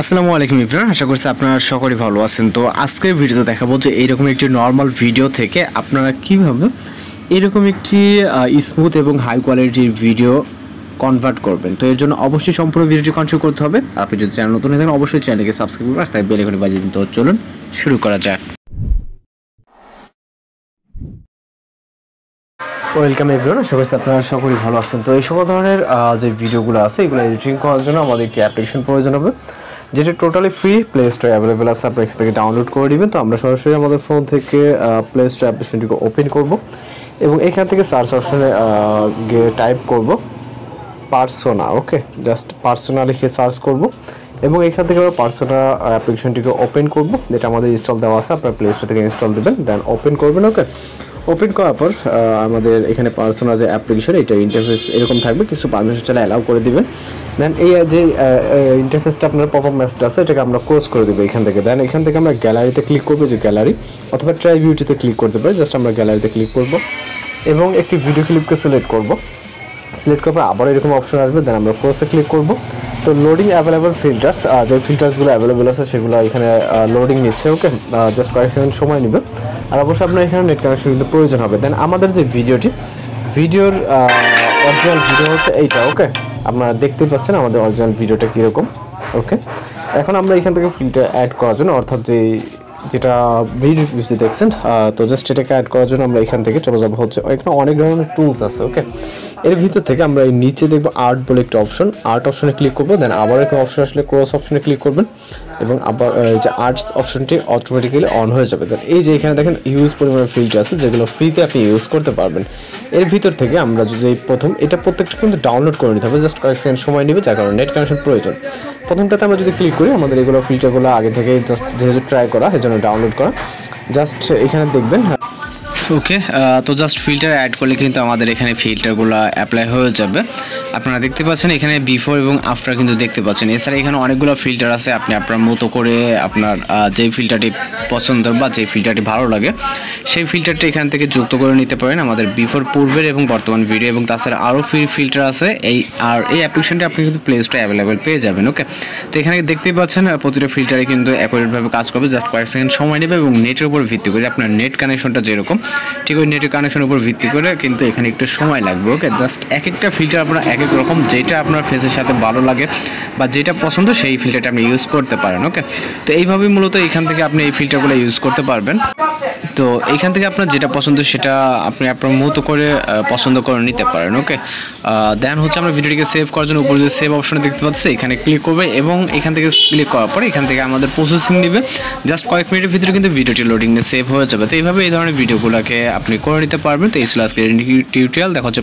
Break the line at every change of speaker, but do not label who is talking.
আসসালামু আলাইকুম ইব্রাহিম, আশা করছি আপনারা সকলেই ভালো আছেন। তো আজকের ভিডিওতে দেখাবো যে এইরকম একটি নর্মাল ভিডিও থেকে আপনারা কীভাবে এরকম একটি স্মুথ এবং হাই কোয়ালিটির ভিডিও কনভার্ট করবেন। তো এর জন্য অবশ্যই সম্পূর্ণ ভিডিওটি কন্ট্রোল করতে হবে। আপনি যদি চ্যানেল নতুন হয়ে থাকেন অবশ্যই চ্যানেলকে সাবস্ক্রাইব করবেন, তাই বেল আইকনে বাজিয়ে দিন। তো চলুন শুরু করা যাক। ওয়েলকাম এভরিওয়ান, আশা করছি আপনারা সকলেই ভালো আছেন। তো এই সকল ধরনের যে ভিডিওগুলো আছে এগুলো এডিটিং করার জন্য আমাদের একটি অ্যাপ্লিকেশন প্রয়োজন হবে, যেটা টোটালি ফ্রি, প্লে স্টোরে অ্যাভেলেবেল আছে। আপনি এখান থেকে ডাউনলোড করে নেবেন। তো আমরা সরাসরি আমাদের ফোন থেকে প্লে স্টোর অ্যাপ্লিকেশনটিকে ওপেন করব এবং এখান থেকে সার্চ অপশনে গিয়ে টাইপ করব পার্সোনা। ওকে, জাস্ট পার্সোনা লিখে সার্চ করব এবং এখান থেকে আমরা পার্সোনা অ্যাপ্লিকেশনটিকে ওপেন করব, যেটা আমাদের ইনস্টল দেওয়া আছে। আপনার প্লে স্টোর থেকে ইনস্টল দেবেন, দেন ওপেন করবেন। ওকে, ওপেন করার পর আমাদের এখানে পার্সোনা যে অ্যাপ্লিকেশন, এটা ইন্টারফেস এরকম থাকবে। কিছু পারমিশন চাইলে অ্যালাউ করে দিবেন। দেন এই যে ইন্টারফেসটা আপনার পপ আপ মেসেজ আছে, এটাকে আমরা ক্লোজ করে দেবো এখান থেকে। দেন এখান থেকে আমরা গ্যালারিতে ক্লিক করবো, যে গ্যালারি অথবা ট্রাই ভিউটিতে ক্লিক করতে পারি। জাস্ট আমরা গ্যালারিতে ক্লিক করব এবং একটি ভিডিও ক্লিপকে সিলেক্ট করব। সিলেক্ট করার পর আবার এরকম অপশন আসবে, দেন আমরা ক্লোজে ক্লিক করব। তো লোডিং অ্যাভেলেবল ফিল্টার্স, যে ফিল্টার্সগুলো অ্যাভেলেবেল আছে সেগুলো এখানে লোডিং নিচ্ছে। ওকে, জাস্ট কয়েক সেকেন্ড সময় নেবে। আর অবশ্যই আপনার এখানে নেট কানেকশন কিন্তু প্রয়োজন হবে। দেন আমাদের যে ভিডিওর অরিজিনাল ভিডিও হচ্ছে এইটা। ওকে, আপনারা দেখতে পাচ্ছেন আমাদের অরিজিনাল ভিডিওটা কীরকম। ওকে, এখন আমরা এখান থেকে ফিল্টার অ্যাড করার জন্য, অর্থাৎ যেটা ভিডিও দেখছেন, তো জাস্ট এটাকে অ্যাড করার জন্য আমরা এখান থেকে চলে যাবো হচ্ছে, এখানে অনেক ধরনের টুলস আছে। ওকে, এর ভিতর থেকে আমরা এই নিচে দেখবো আর্ট বলে একটা অপশন, আর্ট অপশনে ক্লিক করবো। দেন আবার একটা অপশন আসলে ক্রস অপশনে ক্লিক করবেন এবং আবার এই যে আর্টস অপশনটি অটোমেটিক্যালি অন হয়ে যাবে। দেন এই যে এখানে দেখেন হিউজ পরিমাণের ফিল্টার আছে, যেগুলো ফ্রিতে আপনি ইউজ করতে পারবেন। এর ভিতর থেকে আমরা যদি প্রথম এটা প্রত্যেকটা কিন্তু ডাউনলোড করে নিতে হবে, জাস্ট কয়েক সেকেন্ড সময় নেবে, যার কারণে নেট কানেকশন প্রয়োজন। প্রথমটাতে আমরা যদি ক্লিক করি, আমাদের এগুলো ফিল্টারগুলো আগে থেকে জাস্ট যেহেতু ট্রাই করা, এই জন্য ডাউনলোড করা। জাস্ট এখানে দেখবেন। ওকে, তো জাস্ট ফিল্টার অ্যাড করলে কিন্তু আমাদের এখানে ফিল্টারগুলো অ্যাপ্লাই হয়ে যাবে। আপনারা দেখতে পাচ্ছেন এখানে বিফোর এবং আফটার কিন্তু দেখতে পাচ্ছেন। এছাড়া এখানে অনেকগুলো ফিল্টার আছে, আপনি আপনার মতো করে আপনার যেই ফিল্টারটি পছন্দ বা যেই ফিল্টারটি ভালো লাগে সেই ফিল্টারটি এখান থেকে যুক্ত করে নিতে পারেন। আমাদের বিফোর, পূর্বের এবং বর্তমান ভিডিও, এবং তাছাড়া আরও ফ্রি ফিল্টার আছে। এই অ্যাপ্লিকেশনটি আপনি কিন্তু প্লে স্টোরে অ্যাভেলেবেল পেয়ে যাবেন। ওকে, তো এখানে দেখতেই পাচ্ছেন প্রতিটা ফিল্টারে কিন্তু অ্যাকুরেটভাবে কাজ করবে। জাস্ট কয়েক সেকেন্ড সময় নেবে এবং নেটের উপর ভিত্তি করে, আপনার নেট কানেকশনটা যেরকম ঠিক ওই নেটের কানেকশনের উপর ভিত্তি করে কিন্তু এখানে একটু সময় লাগবে। ওকে, জাস্ট এক একটা ফিল্টার আপনার এক এক রকম, যেটা আপনার ফেসের সাথে ভালো লাগে বা যেটা পছন্দ সেই ফিল্টারটা আপনি ইউজ করতে পারেন। ওকে, তো এইভাবেই মূলত এখান থেকে আপনি এই ফিল্টারগুলো ইউজ করতে পারবেন। তো এইখান থেকে আপনার যেটা পছন্দ সেটা আপনি আপনার মতো করে পছন্দ করে নিতে পারেন। ওকে, দেন হচ্ছে আমরা ভিডিওটিকে সেভ করার জন্য উপরে যে সেভ অপশনে দেখতে পাচ্ছি এখানে ক্লিক করবে এবং এখান থেকে ক্লিক করার পরে এখান থেকে আমাদের প্রসেসিং নেবে। জাস্ট কয়েক মিনিটের ভিতরে কিন্তু ভিডিওটি লোডিং নিয়ে সেভ হয়ে যাবে। তো এইভাবে এই ধরনের ভিডিওগুলোকে আপনি করে নিতে পারবেন। তো এই ছিল আজকের টিউটোরিয়াল। দেখা হচ্ছে